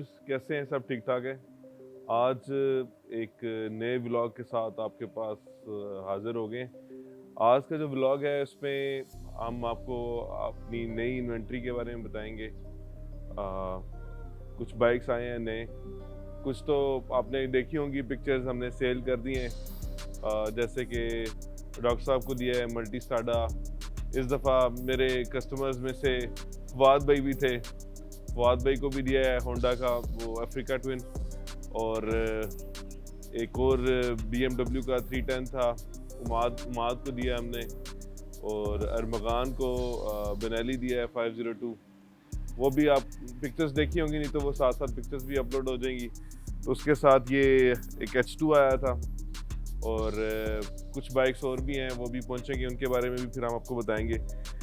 Viewers, कैसे हैं? सब ठीक ठाक है। आज एक नए व्लॉग के साथ आपके पास हाजिर हो गए। आज का जो व्लॉग है उसमें हम आपको अपनी नई इन्वेंट्री के बारे में बताएंगे। कुछ बाइक्स आए हैं नए, कुछ तो आपने देखी होंगी पिक्चर्स हमने सेल कर दी हैं। जैसे कि डॉक्टर साहब को दिया है मल्टी स्टाडा। इस दफ़ा मेरे कस्टमर्स में से फवाद भाई भी थे, फवाद भाई को भी दिया है होंडा का वो अफ्रीका ट्विन। और एक और BMW का 310 था, उमाद को दिया हमने। और अरमगान को बेनेली दिया है 502। वो भी आप पिक्चर्स देखी होंगी, नहीं तो वो साथ साथ पिक्चर्स भी अपलोड हो जाएंगी। तो उसके साथ ये एक H2 आया था और कुछ बाइक्स और भी हैं, वो भी पहुंचेंगे, उनके बारे में भी फिर हम आपको बताएंगे।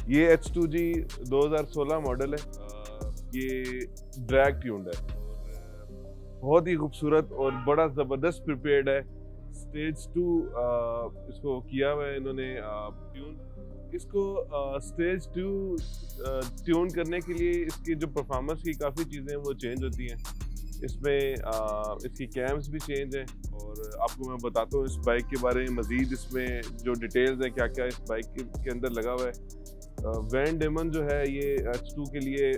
ये H2 जी 2016 मॉडल है। ये ड्रैग ट्यून्ड है, बहुत ही खूबसूरत और बड़ा ज़बरदस्त प्रिपेयर्ड है। स्टेज 2 इसको किया हुआ है इन्होंने ट्यून। इसको स्टेज 2 ट्यून करने के लिए इसकी जो परफॉर्मेंस की काफ़ी चीज़ें वो चेंज होती हैं। इसमें इसकी कैम्स भी चेंज हैं और आपको मैं बताता हूँ इस बाइक के बारे में मज़ीद, इसमें जो डिटेल्स हैं क्या क्या इस बाइक के अंदर लगा हुआ है। वैन डेमन जो है ये H2 के लिए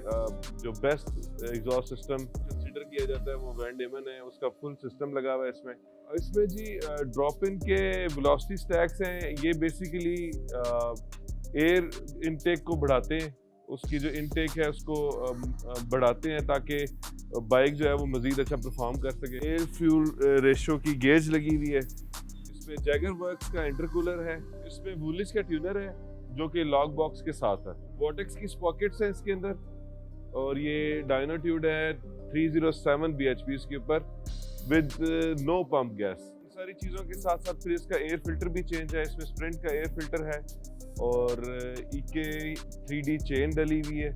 जो बेस्ट एग्जॉस्ट सिस्टम कंसीडर किया जाता है वो वैन डेमन है। उसका फुल सिस्टम लगा हुआ है इसमें। इसमें जी ड्रॉप इन के वेलोसिटी स्टैक्स हैं, ये बेसिकली एयर इनटेक को बढ़ाते हैं। उसकी जो इनटेक है उसको बढ़ाते हैं ताकि बाइक जो है वो मज़ीद अच्छा परफॉर्म कर सके। एयर फ्यूल रेशो की गेज लगी हुई है। इसमें जैगर वर्क्स का इंटरकूलर है। इसमें वुलिस का ट्यूनर है जो कि लॉक बॉक्स के साथ है। वॉटेक्स की स्पॉकेट्स हैं इसके अंदर और ये डायनाट्यूड है 307 bhp के ऊपर विद नो पंप गैस। सारी चीज़ों के साथ साथ फिर इसका एयर फिल्टर भी चेंज है। इसमें स्प्रिंट का एयर फिल्टर है और EK 3D चेन डली हुई है।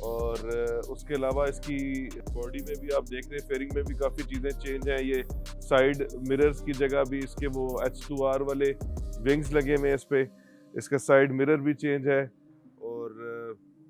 और उसके अलावा इसकी बॉडी में भी आप देख रहे हैं, फेयरिंग में भी काफ़ी चीज़ें चेंज हैं। ये साइड मिरर्स की जगह भी इसके वो H2R वाले विंग्स लगे हुए हैं इस पर। इसका साइड मिरर भी चेंज है और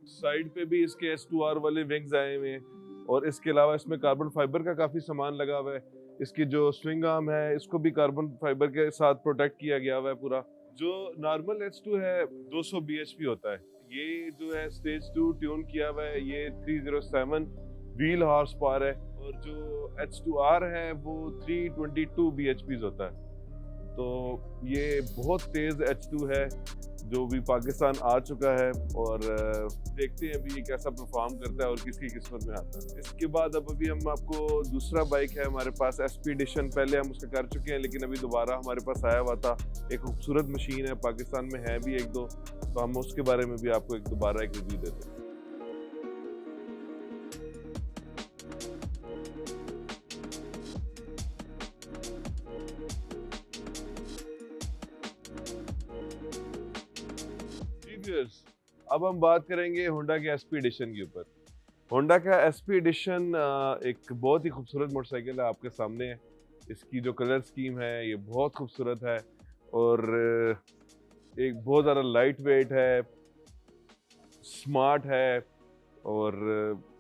साइड पे भी इसके H2R वाले विंग्स आए हुए हैं। और इसके अलावा इसमें कार्बन फाइबर का काफ़ी सामान लगा हुआ है। इसकी जो स्विंग आर्म है इसको भी कार्बन फाइबर के साथ प्रोटेक्ट किया गया हुआ है पूरा। जो नॉर्मल H2 है 200 bhp होता है, ये जो है स्टेज 2 ट्यून किया हुआ है ये 307 व्हील हॉर्स पावर है। और जो H2R है वो 322 bhp होता है। तो ये बहुत तेज़ H2 है जो भी पाकिस्तान आ चुका है और देखते हैं अभी ये कैसा परफॉर्म करता है और किसकी किस्मत में आता है। इसके बाद अब अभी हम आपको दूसरा बाइक है हमारे पास SP एडिशन, पहले हम उसका कर चुके हैं लेकिन अभी दोबारा हमारे पास आया हुआ था। एक खूबसूरत मशीन है, पाकिस्तान में है भी एक दो, तो हम उसके बारे में भी आपको दोबारा एक रिव्यू देते हैं। अब हम बात करेंगे होंडा के SP एडिशन के ऊपर। होंडा का SP एडिशन एक बहुत ही खूबसूरत मोटरसाइकिल है, आपके सामने है। इसकी जो कलर स्कीम है ये बहुत खूबसूरत है और एक बहुत ज़्यादा लाइट वेट है, स्मार्ट है। और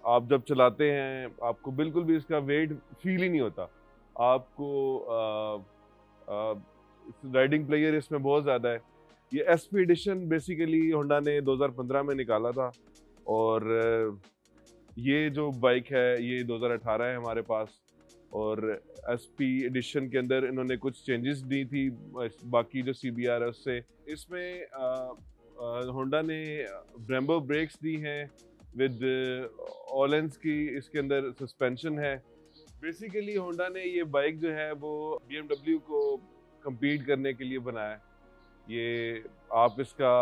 आप जब चलाते हैं आपको बिल्कुल भी इसका वेट फील ही नहीं होता। आपको राइडिंग प्लेयर इसमें बहुत ज़्यादा है। ये SP एडिशन बेसिकली होंडा ने 2015 में निकाला था और ये जो बाइक है ये 2018 है हमारे पास। और SP एडिशन के अंदर इन्होंने कुछ चेंजेस दी थी बाकी जो CBR है उससे। इसमें होंडा ने ब्रेम्बो ब्रेक्स दी हैं विद ऑलेंस की, इसके अंदर सस्पेंशन है। बेसिकली होंडा ने ये बाइक जो है वो BMW को compete करने के लिए बनाया है। ये आप इसका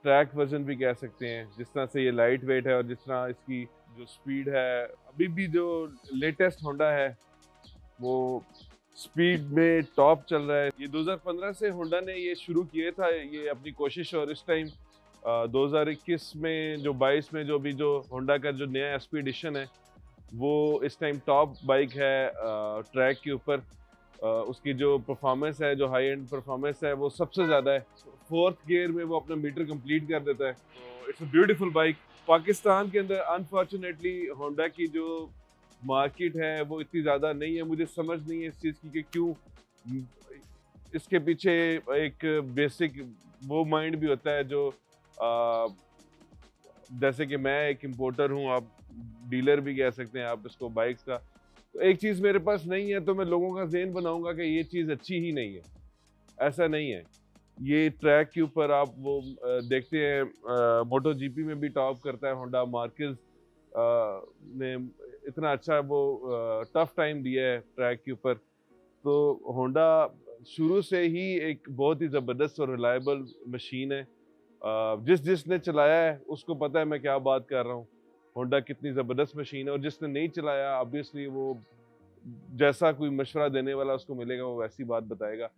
ट्रैक वर्जन भी कह सकते हैं, जिस तरह से ये लाइट वेट है और जिस तरह इसकी जो स्पीड है। अभी भी जो लेटेस्ट होंडा है वो स्पीड में टॉप चल रहा है। ये 2015 से होंडा ने ये शुरू किया था ये अपनी कोशिश, और इस टाइम 2021 में जो 22 में जो होंडा का जो नया SP एडिशन है वो इस टाइम टॉप बाइक है ट्रैक के ऊपर। उसकी जो परफॉर्मेंस है, जो हाई एंड परफॉर्मेंस है वो सबसे ज़्यादा है। 4th गियर में वो अपना मीटर कंप्लीट कर देता है। तो it's a beautiful bike. Pakistan के अंदर अनफॉर्चुनेटली होंडा की जो मार्केट है वो इतनी ज़्यादा नहीं है, मुझे समझ नहीं है इस चीज़ की कि क्यों इसके पीछे एक बेसिक वो माइंड भी होता है जो जैसे कि मैं एक इम्पोर्टर हूँ, आप डीलर भी कह सकते हैं आप इसको बाइक्स का। तो एक चीज़ मेरे पास नहीं है तो मैं लोगों का ज़हन बनाऊँगा कि ये चीज़ अच्छी ही नहीं है, ऐसा नहीं है। ये ट्रैक के ऊपर आप वो देखते हैं मोटो जीपी में भी टॉप करता है होंडा, मार्केज़ ने इतना अच्छा वो टफ टाइम दिया है ट्रैक के ऊपर। तो होंडा शुरू से ही एक बहुत ही ज़बरदस्त और रिलायबल मशीन है। जिसने चलाया है उसको पता है मैं क्या बात कर रहा हूँ। होंडा कितनी ज़बरदस्त मशीन है और जिसने नहीं चलाया ऑब्वियसली वो जैसा कोई मशवरा देने वाला उसको मिलेगा वो वैसी बात बताएगा।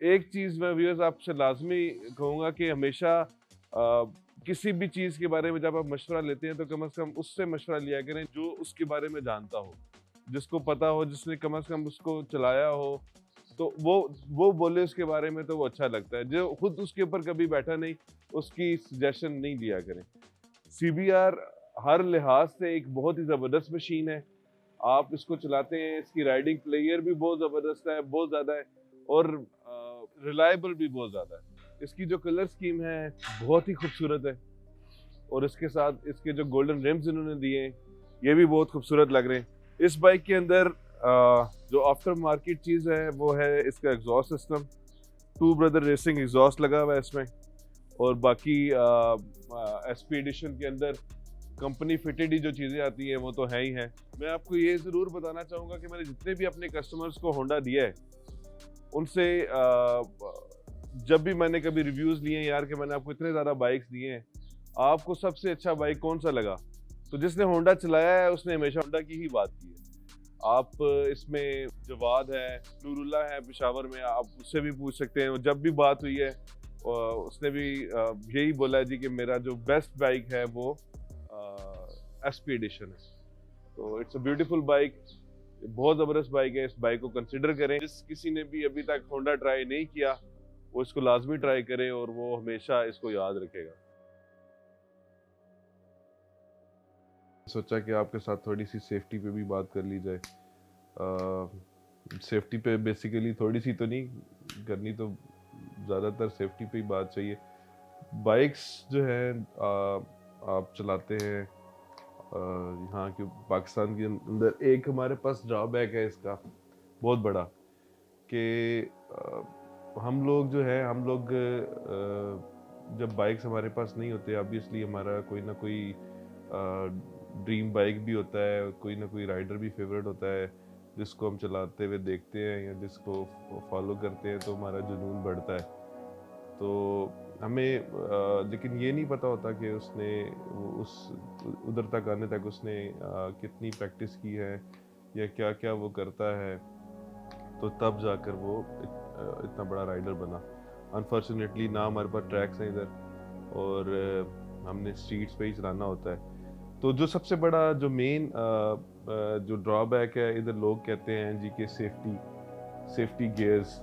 एक चीज़ मैं व्यूअर्स आपसे लाज़मी कहूँगा कि हमेशा किसी भी चीज़ के बारे में जब आप मशवरा लेते हैं तो कम से कम उससे मशवरा लिया करें जो उसके बारे में जानता हो, जिसको पता हो, जिसने कम से कम उसको चलाया हो। तो वो बोले उसके बारे में तो वो अच्छा लगता है। जो खुद उसके ऊपर कभी बैठा नहीं, उसकी सजेशन नहीं लिया करें। सीबीआर हर लिहाज से एक बहुत ही ज़बरदस्त मशीन है। आप इसको चलाते हैं, इसकी राइडिंग प्लेयर भी बहुत ज़बरदस्त है, बहुत ज़्यादा है और रिलायबल भी बहुत ज़्यादा है। इसकी जो कलर स्कीम है, बहुत ही खूबसूरत है और इसके साथ इसके जो गोल्डन रिम्स इन्होंने दिए हैं, ये भी बहुत खूबसूरत लग रहे हैं। इस बाइक के अंदर जो आफ्टर मार्केट चीज़ है, वो है इसका exhaust system. Two brother racing exhaust लगा हुआ है इसमें और बाकी एसपी एडिशन के अंदर कंपनी फिटेड ही जो चीज़ें आती हैं वो तो है ही हैं। मैं आपको ये ज़रूर बताना चाहूँगा कि मैंने जितने भी अपने कस्टमर्स को होंडा दिया है, उनसे जब भी मैंने कभी रिव्यूज़ लिए हैं यार कि मैंने आपको इतने ज़्यादा बाइक्स दिए हैं, आपको सबसे अच्छा बाइक कौन सा लगा? तो जिसने होंडा चलाया है उसने हमेशा होंडा की ही बात की है। आप इसमें जवाद है, नूरुल्लाह है पेशावर में, आप उससे भी पूछ सकते हैं। जब भी बात हुई है उसने भी यही बोला है जी कि मेरा जो बेस्ट बाइक है वो एसपी एडिशन है। तो इट्स अ ब्यूटीफुल बाइक, बहुत ज़बरदस्त बाइक है। इस बाइक को कंसिडर करें। जिस किसी ने भी अभी तक होंडा ट्राई नहीं किया वो इसको लाजमी ट्राई करे और वो हमेशा इसको याद रखेगा। सोचा कि आपके साथ थोड़ी सी सेफ्टी पे भी बात कर ली जाए। सेफ्टी पे बेसिकली थोड़ी सी तो नहीं करनी, तो ज़्यादातर सेफ्टी पे ही बात चाहिए। बाइक्स जो है आप चलाते हैं यहाँ के पाकिस्तान के अंदर, एक हमारे पास ड्रॉबैक है इसका बहुत बड़ा कि हम लोग जो है जब बाइक्स हमारे पास नहीं होते, ऑब्वियसली हमारा कोई ना कोई ड्रीम बाइक भी होता है, कोई ना कोई राइडर भी फेवरेट होता है जिसको हम चलाते हुए देखते हैं या जिसको फॉलो करते हैं तो हमारा जुनून बढ़ता है। तो हमें लेकिन ये नहीं पता होता कि उसने उस उधर तक आने तक उसने कितनी प्रैक्टिस की है या क्या क्या वो करता है, तो तब जाकर वो इतना बड़ा राइडर बना। अनफॉर्चुनेटली ना हमारे पास ट्रैक्स हैं इधर और हमने स्ट्रीट्स पे ही चलाना होता है। तो जो सबसे बड़ा जो मेन जो ड्रॉबैक है इधर, लोग कहते हैं जी कि सेफ्टी गियर्स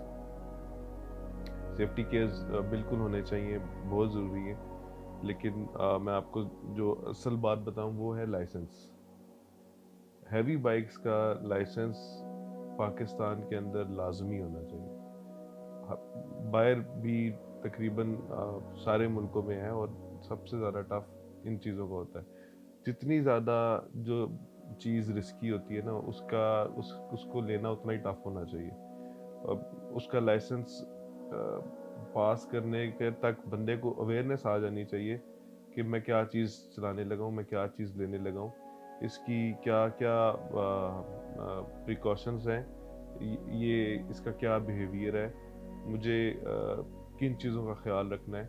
बिल्कुल होने चाहिए, बहुत ज़रूरी है। लेकिन मैं आपको जो असल बात बताऊं वो है लाइसेंस। हैवी बाइक्स का लाइसेंस पाकिस्तान के अंदर लाजमी होना चाहिए। बाहर भी तकरीबन सारे मुल्कों में है और सबसे ज़्यादा टफ इन चीज़ों का होता है। जितनी ज़्यादा जो चीज़ रिस्की होती है ना उसको लेना उतना ही टफ होना चाहिए। उसका लाइसेंस पास करने के तक बंदे को अवेयरनेस आ जानी चाहिए कि मैं क्या चीज़ चलाने लगा हूँ, मैं क्या चीज़ लेने लगा हूँ, इसकी क्या क्या प्रिकॉशंस हैं, ये इसका क्या बिहेवियर है, मुझे किन चीज़ों का ख्याल रखना है।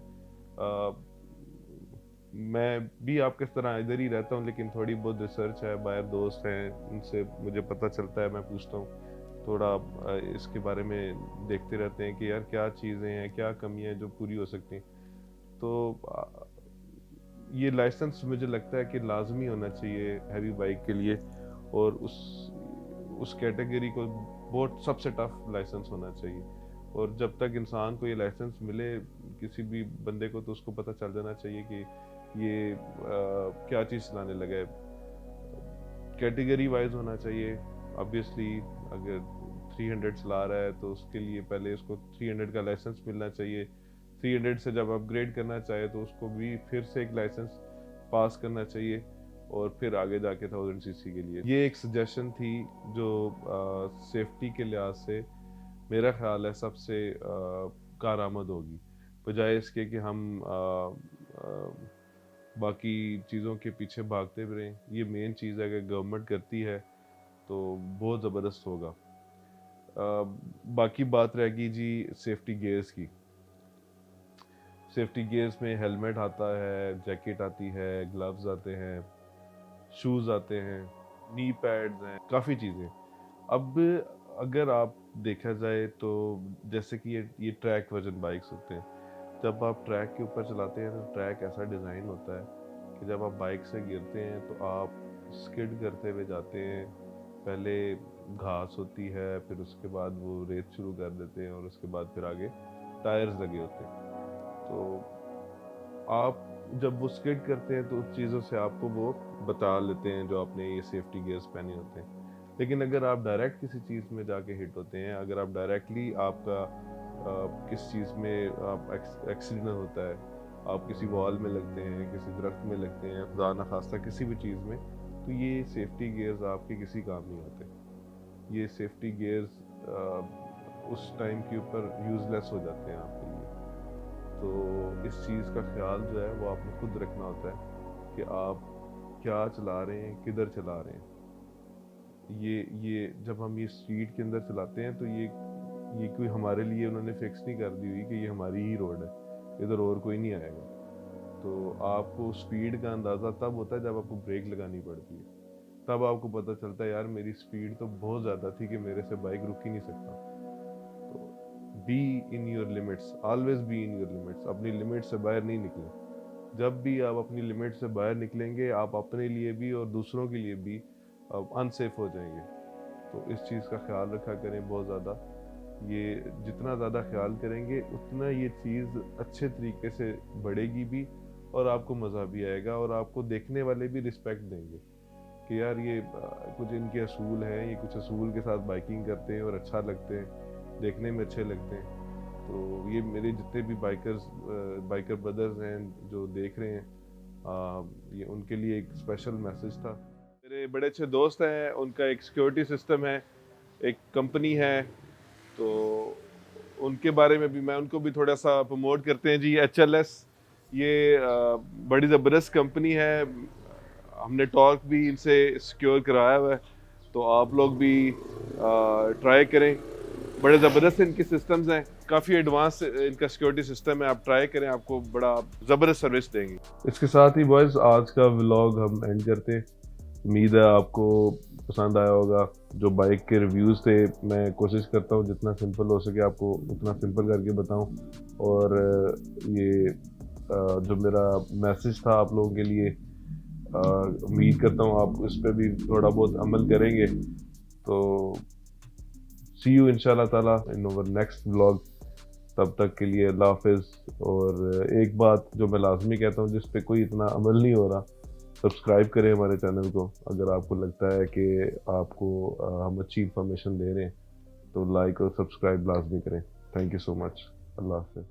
मैं भी आपके तरह इधर ही रहता हूँ लेकिन थोड़ी बहुत रिसर्च है, बाहर दोस्त हैं उनसे मुझे पता चलता है, मैं पूछता हूँ थोड़ा इसके बारे में, देखते रहते हैं कि यार क्या चीज़ें हैं, क्या कमियां हैं जो पूरी हो सकती हैं। तो ये लाइसेंस मुझे लगता है कि लाजमी होना चाहिए हैवी बाइक के लिए और उस कैटेगरी को बहुत सबसे टफ लाइसेंस होना चाहिए। और जब तक इंसान को ये लाइसेंस मिले किसी भी बंदे को, तो उसको पता चल जाना चाहिए कि ये क्या चीज़ चलाने लगा है। कैटेगरी वाइज होना चाहिए। ऑब्वियसली अगर 300 चला रहा है तो उसके लिए पहले उसको 300 का लाइसेंस मिलना चाहिए। 300 से जब अपग्रेड करना चाहे तो उसको भी फिर से एक लाइसेंस पास करना चाहिए और फिर आगे जाके 1000 सीसी के लिए। ये एक सजेशन थी जो सेफ्टी के लिहाज से मेरा ख्याल है सबसे कारआमद होगी, बजाय इसके कि हम बाकी चीज़ों के पीछे भागते भी रहें। ये मेन चीज़ है, अगर गवर्नमेंट करती है तो बहुत ज़बरदस्त होगा। बाकी बात रहेगी जी सेफ्टी गियर्स की। सेफ्टी गियर्स में हेलमेट आता है, जैकेट आती है, ग्लव्स आते हैं, शूज़ आते हैं, नी पैड्स हैं, काफ़ी चीज़ें। अब अगर आप देखा जाए तो जैसे कि ये ट्रैक वर्जन बाइक्स होते हैं, जब आप ट्रैक के ऊपर चलाते हैं तो ट्रैक ऐसा डिज़ाइन होता है कि जब आप बाइक से गिरते हैं तो आप स्किड करते हुए जाते हैं। पहले घास होती है, फिर उसके बाद वो रेत शुरू कर देते हैं और उसके बाद फिर आगे टायर्स लगे होते हैं। तो आप जब वो स्किड करते हैं तो उस चीज़ों से आपको वो बता लेते हैं जो आपने ये सेफ्टी गियर्स पहने होते हैं। लेकिन अगर आप डायरेक्ट किसी चीज़ में जाके हिट होते हैं, अगर आप डायरेक्टली आपका किस चीज़ में आप एक्सीडेंट होता है, आप किसी वॉल में लगते हैं, किसी दरख्त में लगते हैं, खुदा न खास्ता किसी भी चीज़ में, तो ये सेफ्टी गियर्स आपके किसी काम नहीं होते। ये सेफ्टी गियर्स उस टाइम के ऊपर यूज़लेस हो जाते हैं आपके लिए। तो इस चीज़ का ख्याल जो है वो आपने खुद रखना होता है कि आप क्या चला रहे हैं, किधर चला रहे हैं। ये जब हम ये स्ट्रीट के अंदर चलाते हैं तो ये कोई हमारे लिए उन्होंने फिक्स नहीं कर दी हुई कि ये हमारी ही रोड है, इधर और कोई नहीं आएगा। तो आपको स्पीड का अंदाज़ा तब होता है जब आपको ब्रेक लगानी पड़ती है, तब आपको पता चलता है यार मेरी स्पीड तो बहुत ज़्यादा थी कि मेरे से बाइक रुक ही नहीं सकता। तो be in your limits, always be in your limits. अपनी लिमिट से बाहर नहीं निकलें। जब भी आप अपनी लिमिट से बाहर निकलेंगे आप अपने लिए भी और दूसरों के लिए भी अनसेफ हो जाएंगे। तो इस चीज़ का ख्याल रखा करें बहुत ज़्यादा। ये जितना ज़्यादा ख्याल करेंगे उतना ये चीज़ अच्छे तरीके से बढ़ेगी भी और आपको मज़ा भी आएगा और आपको देखने वाले भी रिस्पेक्ट देंगे कि यार ये कुछ इनके असूल हैं, ये कुछ असूल के साथ बाइकिंग करते हैं और अच्छा लगते हैं, देखने में अच्छे लगते हैं। तो ये मेरे जितने भी बाइकर ब्रदर्स हैं जो देख रहे हैं, ये उनके लिए एक स्पेशल मैसेज था। मेरे बड़े अच्छे दोस्त हैं, उनका एक सिक्योरिटी सिस्टम है, एक कंपनी है, तो उनके बारे में भी मैं उनको भी थोड़ा सा प्रमोट करते हैं जी। HLS ये बड़ी ज़बरदस्त कंपनी है, हमने टॉर्क भी इनसे सिक्योर कराया हुआ है, तो आप लोग भी ट्राई करें। बड़े ज़बरदस्त इनके सिस्टम्स हैं, काफ़ी एडवांस इनका सिक्योरिटी सिस्टम है, आप ट्राई करें, आपको बड़ा ज़बरदस्त सर्विस देंगे। इसके साथ ही बॉयज़ आज का व्लॉग हम एंड करते हैं। उम्मीद है आपको पसंद आया होगा। जो बाइक के रिव्यूज़ थे मैं कोशिश करता हूँ जितना सिंपल हो सके आपको उतना सिंपल करके बताऊँ, और ये जो मेरा मैसेज था आप लोगों के लिए, उम्मीद करता हूँ आप इस पर भी थोड़ा बहुत अमल करेंगे। तो सी यू इंशाल्लाह ताला इन अवर नेक्स्ट व्लॉग। तब तक के लिए अल्लाह हाफिज़। और एक बात जो मैं लाजमी कहता हूँ जिस पे कोई इतना अमल नहीं हो रहा, सब्सक्राइब करें हमारे चैनल को। अगर आपको लगता है कि आपको हम अच्छी इन्फॉर्मेशन दे रहे हैं तो लाइक और सब्सक्राइब लाजमी करें। Thank you so much. अल्लाह हाफिज़।